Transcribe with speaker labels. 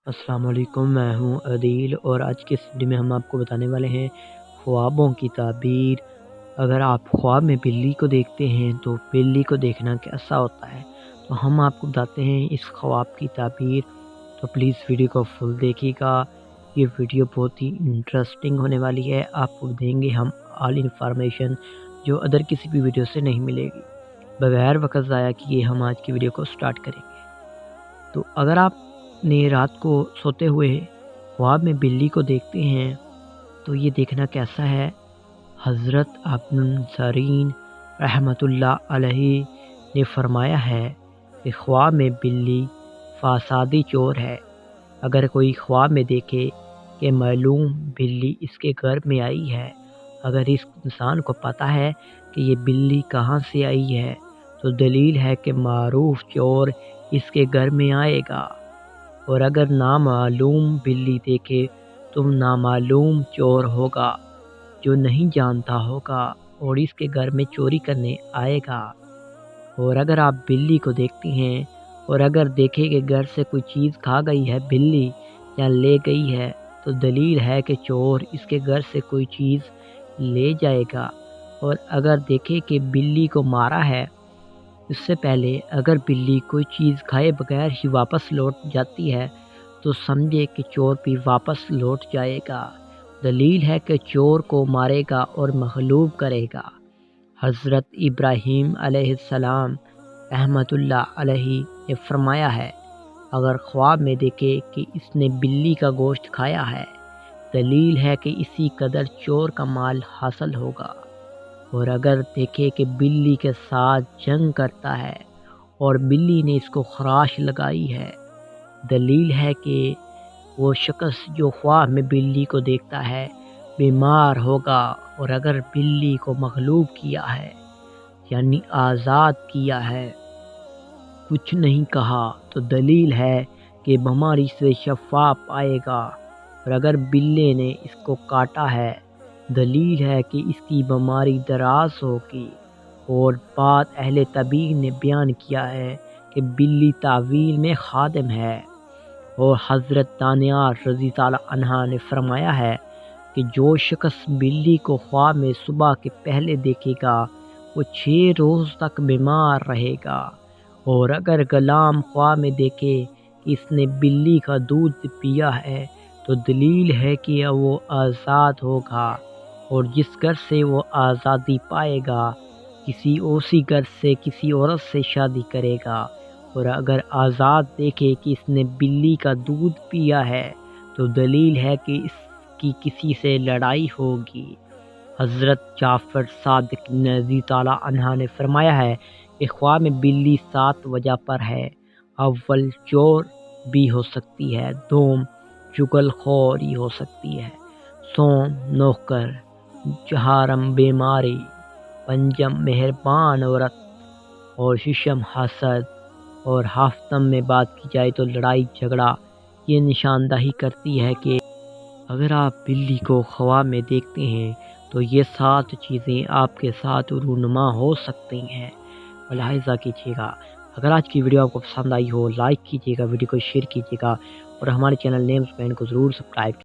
Speaker 1: अस्सलाम वालेकुम, मैं हूँ अदील और आज की इस वीडियो में हम आपको बताने वाले हैं ख्वाबों की ताबीर। अगर आप ख्वाब में बिल्ली को देखते हैं तो बिल्ली को देखना कैसा होता है, तो हम आपको बताते हैं इस ख्वाब की ताबीर। तो प्लीज़ वीडियो को फुल देखिएगा, ये वीडियो बहुत ही इंटरेस्टिंग होने वाली है। आपको देंगे हम ऑल इन्फॉर्मेशन जो अदर किसी भी वीडियो से नहीं मिलेगी। बगैर वक्त ज़ाया किए हम आज की वीडियो को स्टार्ट करेंगे। तो अगर आपने रात को सोते हुए ख्वाब में बिल्ली को देखते हैं तो ये देखना कैसा है। हज़रत अब्नुल सरीन रहमतुल्लाह अलैहि ने फरमाया है कि ख्वाब में बिल्ली फासादी चोर है। अगर कोई ख्वाब में देखे कि मालूम बिल्ली इसके घर में आई है, अगर इस इंसान को पता है कि ये बिल्ली कहाँ से आई है, तो दलील है कि मारूफ चोर इसके घर में आएगा। और अगर नामालूम बिल्ली देखे तो नामालूम चोर होगा जो नहीं जानता होगा और इसके घर में चोरी करने आएगा। और अगर आप बिल्ली को देखते हैं और अगर देखें कि घर से कोई चीज़ खा गई है बिल्ली या ले गई है, तो दलील है कि चोर इसके घर से कोई चीज़ ले जाएगा। और अगर देखें कि बिल्ली को मारा है, इससे पहले अगर बिल्ली कोई चीज़ खाए बगैर ही वापस लौट जाती है, तो समझे कि चोर भी वापस लौट जाएगा। दलील है कि चोर को मारेगा और मग़लूब करेगा। हज़रत इब्राहीम अलैहिस्सलाम रहमतुल्लाह अलैहि ने फरमाया है, अगर ख्वाब में देखे कि इसने बिल्ली का गोश्त खाया है, दलील है कि इसी कदर चोर का माल हासिल होगा। और अगर देखे कि बिल्ली के साथ जंग करता है और बिल्ली ने इसको खराश लगाई है, दलील है कि वो शख्स जो ख्वाब में बिल्ली को देखता है बीमार होगा। और अगर बिल्ली को मग़लूब किया है यानी आज़ाद किया है, कुछ नहीं कहा, तो दलील है कि बीमारी से शफा पाएगा। और अगर बिल्ली ने इसको काटा है, दलील है कि इसकी बीमारी दराज होगी। और बात अहले तबीब ने बयान किया है कि बिल्ली तावील में खादिम है। और हज़रत तानिया रज़ी ताला अन्हा ने फरमाया है कि जो शख्स बिल्ली को ख्वाब में सुबह के पहले देखेगा वो 6 रोज़ तक बीमार रहेगा। और अगर गुलाम ख्वाब में देखे कि इसने बिल्ली का दूध पिया है, तो दलील है कि वो आज़ाद होगा। और जिस घर से वो आज़ादी पाएगा, किसी उसी घर से किसी औरत से शादी करेगा। और अगर आज़ाद देखे कि इसने बिल्ली का दूध पिया है, तो दलील है कि इसकी किसी से लड़ाई होगी। हज़रत जाफ़र सादिक रज़ी ताला अन्हा ने फरमाया है कि ख्वाब में बिल्ली 7 वजह पर है। अव्वल चोर भी हो सकती है, दोम चुगलखोरी हो सकती है, सोम नौकर, चहारम बीमारी, पंजम मेहरबान औरत और शिशम हसद। और हाफ्तम में बात की जाए तो लड़ाई झगड़ा। ये निशानदही करती है कि अगर आप बिल्ली को ख्वाब में देखते हैं तो ये 7 चीज़ें आपके साथ रूनुमा हो सकती हैं। मुलाहिज़ा कीजिएगा। अगर आज की वीडियो आपको पसंद आई हो, लाइक कीजिएगा, वीडियो को शेयर कीजिएगा और हमारे चैनल नेम्स मैन को ज़रूर सब्सक्राइब